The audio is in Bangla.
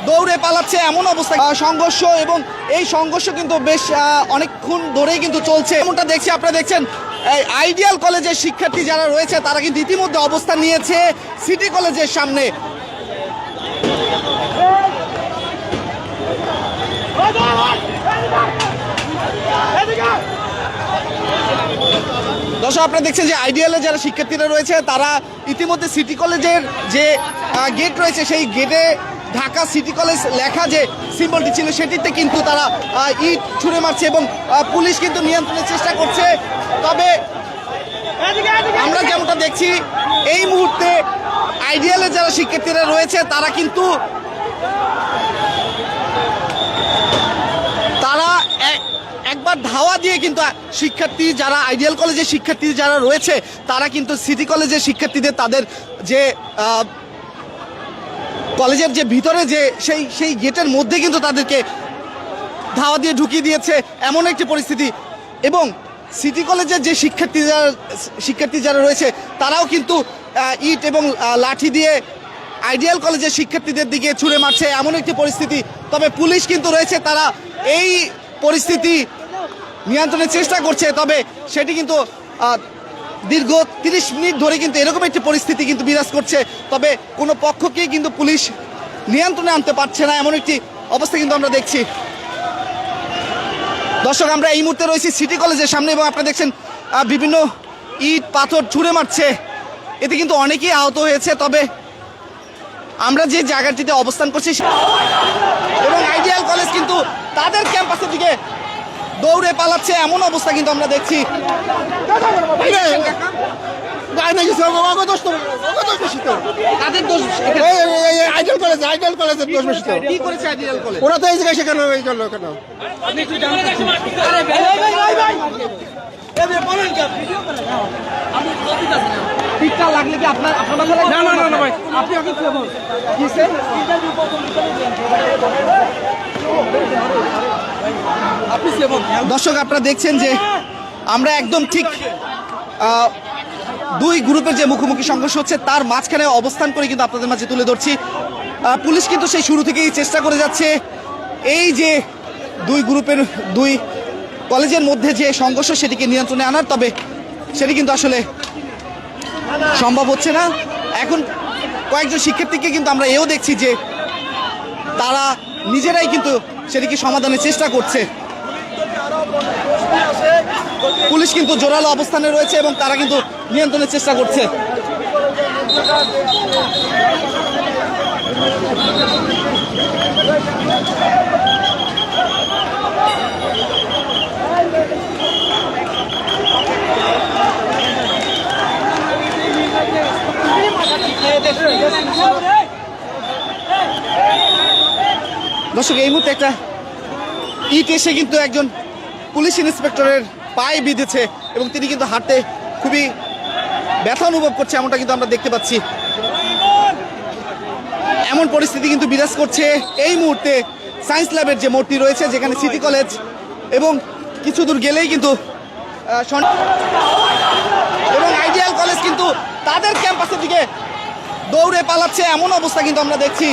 দৌড়ে পালাচ্ছে এমন অবস্থা, সংঘর্ষ, এবং এই সংঘর্ষ কিন্তু বেশ অনেকক্ষণ ধরেই কিন্তু চলছে। এমনটা দেখছি, আপনারা দেখছেন আইডিয়াল কলেজের শিক্ষার্থী যারা রয়েছে তারা কিন্তু ইতিমধ্যে অবস্থান নিয়েছে সিটি কলেজের সামনে। দর্শক, আপনারা দেখছেন যে আইডিয়ালে যারা শিক্ষার্থীরা রয়েছে তারা ইতিমধ্যে সিটি কলেজের যে গেট রয়েছে সেই গেটে ঢাকা সিটি কলেজ লেখা যে সিম্বলটি ছিল সেটিতে কিন্তু তারা ইট ছুঁড়ে মারছে এবং পুলিশ কিন্তু নিয়ন্ত্রণের চেষ্টা করছে। তবে আমরা যেমনটা দেখছি এই মুহূর্তে আইডিয়ালে যারা শিক্ষার্থীরা রয়েছে তারা কিন্তু একবার ধাওয়া দিয়ে কিন্তু শিক্ষার্থী যারা আইডিয়াল কলেজের শিক্ষার্থী যারা রয়েছে তারা কিন্তু সিটি কলেজের শিক্ষার্থীদের তাদের যে কলেজের যে ভিতরে যে সেই গেটের মধ্যে কিন্তু তাদেরকে ধাওয়া দিয়ে ঢুকিয়ে দিয়েছে এমন একটি পরিস্থিতি। এবং সিটি কলেজের যে শিক্ষার্থী যারা রয়েছে তারাও কিন্তু ইট এবং লাঠি দিয়ে আইডিয়াল কলেজের শিক্ষার্থীদের দিকে ছুঁড়ে মারছে এমন একটি পরিস্থিতি। তবে পুলিশ কিন্তু রয়েছে, তারা এই পরিস্থিতি নিয়ন্ত্রণের চেষ্টা করছে। তবে সেটি কিন্তু দীর্ঘ 30 মিনিট ধরে কিন্তু এরকম একটি পরিস্থিতি কিন্তু বিরাজ করছে। তবে কোনো পক্ষকেই কিন্তু পুলিশ নিয়ন্ত্রণে আনতে পারছে না এমন একটি অবস্থা কিন্তু আমরা দেখছি। দর্শক, আমরা এই মুহূর্তে রয়েছি সিটি কলেজের সামনে এবং আপনারা দেখছেন বিভিন্ন ইট পাথর ছুঁড়ে মারছে, এতে কিন্তু অনেকেই আহত হয়েছে। তবে আমরা যে জায়গাটিতে অবস্থান করছি এবং আইডিয়াল কলেজ কিন্তু তাদের ক্যাম্পাসের দিকে দৌড়ে পালাচ্ছে এমন অবস্থা কিন্তু আমরা দেখছি। ওরা তো এই জায়গায় সেখানে কেন লাগলে কি আপনার দর্শক, আপনারা দেখছেন যে আমরা একদম ঠিক দুই গ্রুপের যে মুখোমুখি সংঘর্ষ হচ্ছে তার মাঝখানে অবস্থান করে কিন্তু আপনাদের মাঝে তুলে ধরছি। পুলিশ কিন্তু সেই শুরু থেকেই চেষ্টা করে যাচ্ছে এই যে দুই গ্রুপের দুই কলেজের মধ্যে যে সংঘর্ষ সেটিকে নিয়ন্ত্রণে আনার, তবে সেটি কিন্তু আসলে সম্ভব হচ্ছে না। এখন কয়েকজন শিক্ষার্থীকে কিন্তু আমরা এও দেখছি যে তারা নিজেরাই কিন্তু সেটিকে সমাধানের চেষ্টা করছে। পুলিশ কিন্তু জোরালো অবস্থানে রয়েছে এবং তারা কিন্তু নিয়ন্ত্রণের চেষ্টা করছে। দর্শক, এই মুহূর্তে একটা ইট এসে কিন্তু একজন পুলিশ ইন্সপেক্টরের পায়ে বিঁধেছে এবং তিনি কিন্তু হাঁটতে খুবই ব্যথা অনুভব করছে এমনটা কিন্তু আমরা দেখতে পাচ্ছি। এমন পরিস্থিতি কিন্তু বিরাজ করছে এই মুহূর্তে সায়েন্স ল্যাবের যে মোড়টি রয়েছে যেখানে সিটি কলেজ এবং কিছু দূর গেলেই কিন্তু এবং আইডিয়াল কলেজ কিন্তু তাদের ক্যাম্পাসের দিকে দৌড়ে পালাচ্ছে এমন অবস্থা কিন্তু আমরা দেখছি।